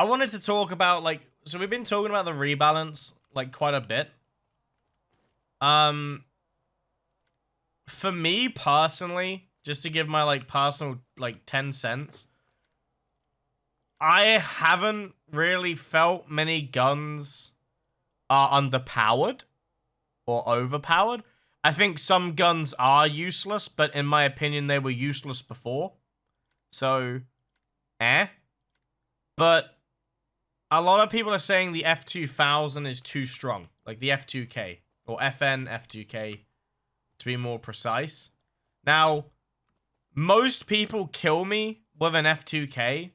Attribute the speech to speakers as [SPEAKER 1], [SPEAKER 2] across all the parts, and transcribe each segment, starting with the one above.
[SPEAKER 1] wanted to talk about, like, so we've been talking about the rebalance, like, quite a bit. For me, personally, just to give my, like, personal, like, 10 cents, I haven't really felt many guns are underpowered or overpowered. I think some guns are useless, but in my opinion, they were useless before. So, But a lot of people are saying the F2000 is too strong. Like the F2K. Or FN F2K, to be more precise. Now, most people kill me with an F2K.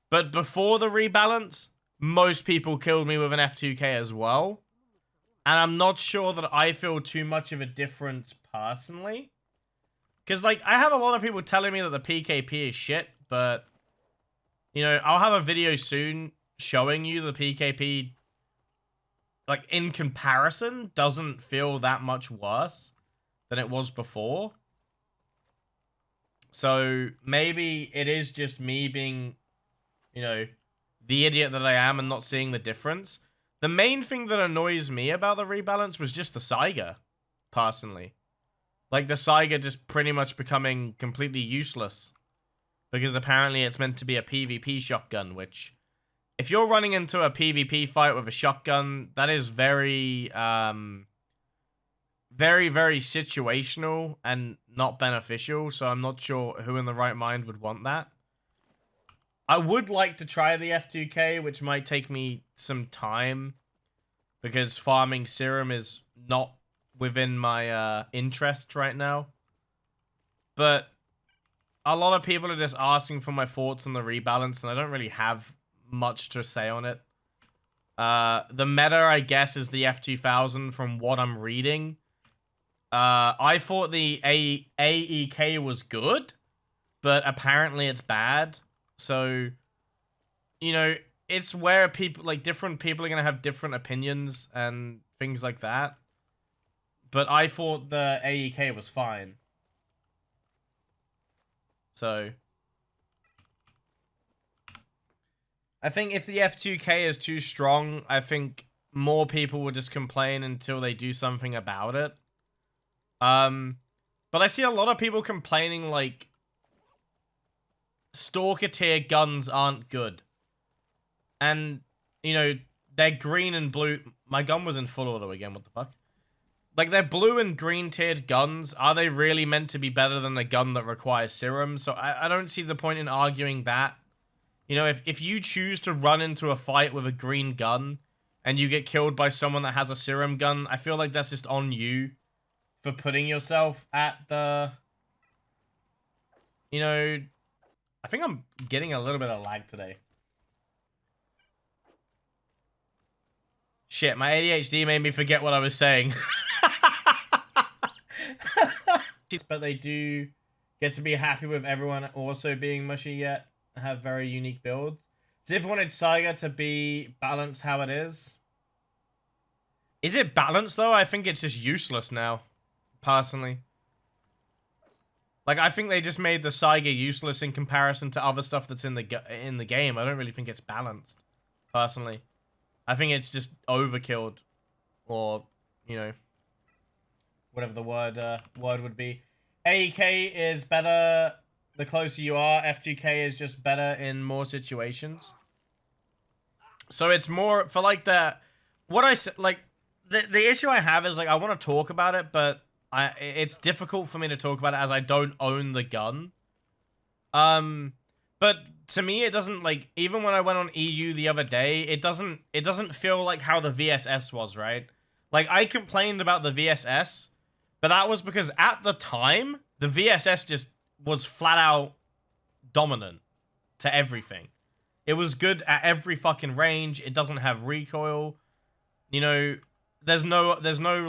[SPEAKER 1] But before the rebalance, most people killed me with an F2K as well. And I'm not sure that I feel too much of a difference personally. Because, like, I have a lot of people telling me that the PKP is shit, but, you know, I'll have a video soon showing you the PKP, like, in comparison, doesn't feel that much worse than it was before. So, maybe it is just me being, you know, the idiot that I am and not seeing the difference. The main thing that annoys me about the rebalance was just the Saiga, personally. Like, the Saiga just pretty much becoming completely useless. Because apparently it's meant to be a PvP shotgun, which, if you're running into a PvP fight with a shotgun, that is very, very, very situational and not beneficial, so I'm not sure who in the right mind would want that. I would like to try the F2K, which might take me some time, because farming serum is not within my interest right now. But a lot of people are just asking for my thoughts on the rebalance, and I don't really have much to say on it. The meta, I guess, is the F2000 from what I'm reading. I thought the AEK was good, but apparently it's bad. So, you know, it's where people, like, different people are going to have different opinions and things like that. But I thought the AEK was fine. So, I think if the F2K is too strong, I think more people will just complain until they do something about it. But I see a lot of people complaining, like, Stalker tier guns aren't good. And, you know, they're green and blue. My gun was in full auto again, what the fuck? Like, they're blue and green tiered guns. Are they really meant to be better than a gun that requires serum? So I don't see the point in arguing that. You know, if you choose to run into a fight with a green gun and you get killed by someone that has a serum gun, I feel like that's just on you for putting yourself at the... You know, I think I'm getting a little bit of lag today. Shit, my ADHD made me forget what I was saying. But they do get to be happy with everyone also being mushy yet have very unique builds. So if you wanted Saiga to be balanced how it is it balanced though? I think it's just useless now, personally. Like, I think they just made the Saiga useless in comparison to other stuff that's in the game. I don't really think it's balanced, personally. I think it's just overkilled, or, you know, whatever the word would be. AEK is better the closer you are. F2K is just better in more situations. So it's more for, like, what I said, like, the issue I have is, like, I want to talk about it, but it's difficult for me to talk about it as I don't own the gun. But to me, it doesn't, like, even when I went on EU the other day, it doesn't feel like how the VSS was, right? Like, I complained about the VSS, but that was because at the time, the VSS just was flat out dominant to everything. It was good at every fucking range. It doesn't have recoil. You know, there's no,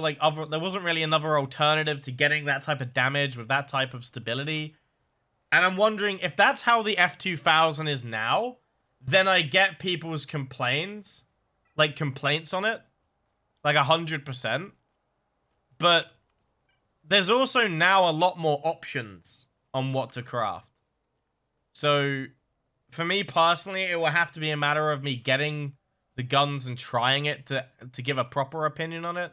[SPEAKER 1] like, there wasn't really another alternative to getting that type of damage with that type of stability. And I'm wondering if that's how the F2000 is now, then I get people's complaints on it, like 100%. But there's also now a lot more options on what to craft. So for me personally, it will have to be a matter of me getting the guns and trying it to give a proper opinion on it.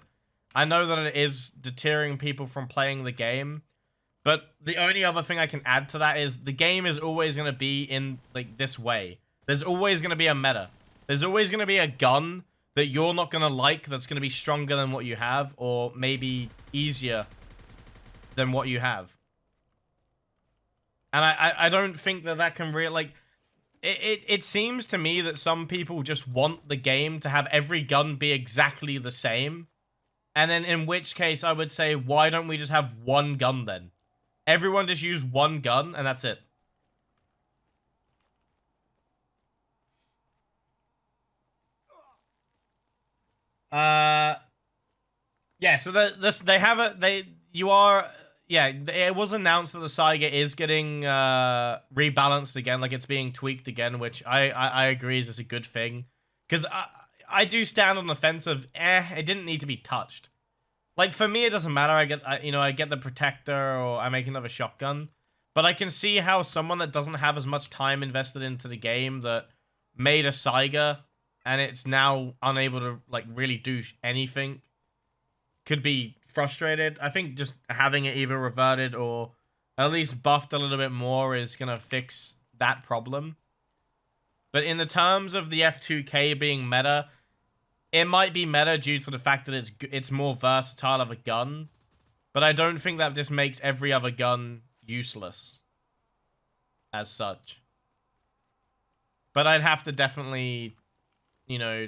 [SPEAKER 1] I know that it is deterring people from playing the game, but the only other thing I can add to that is the game is always going to be in like this way. There's always going to be a meta. There's always going to be a gun that you're not going to like that's going to be stronger than what you have, or maybe easier than what you have. And I don't think that can really, like, it seems to me that some people just want the game to have every gun be exactly the same. And then in which case I would say, why don't we just have one gun then? Everyone just use one gun and that's it. Yeah, so it was announced that the Saiga is getting rebalanced again, like it's being tweaked again, which I agree is a good thing. Because I do stand on the fence of, it didn't need to be touched. Like, for me, it doesn't matter. I get the protector, or I make another shotgun. But I can see how someone that doesn't have as much time invested into the game that made a Saiga, and it's now unable to, like, really do anything, could be frustrated. I think just having it either reverted or at least buffed a little bit more is going to fix that problem. But in the terms of the F2K being meta, it might be meta due to the fact that it's more versatile of a gun. But I don't think that this makes every other gun useless as such. But I'd have to definitely, you know,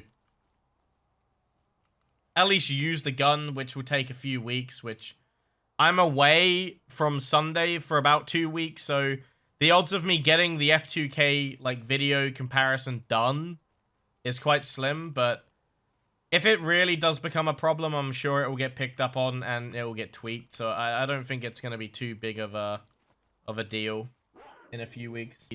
[SPEAKER 1] at least use the gun, which will take a few weeks, which I'm away from Sunday for about 2 weeks, so the odds of me getting the F2K, like, video comparison done is quite slim, but if it really does become a problem, I'm sure it will get picked up on and it will get tweaked, so I don't think it's going to be too big of a deal in a few weeks.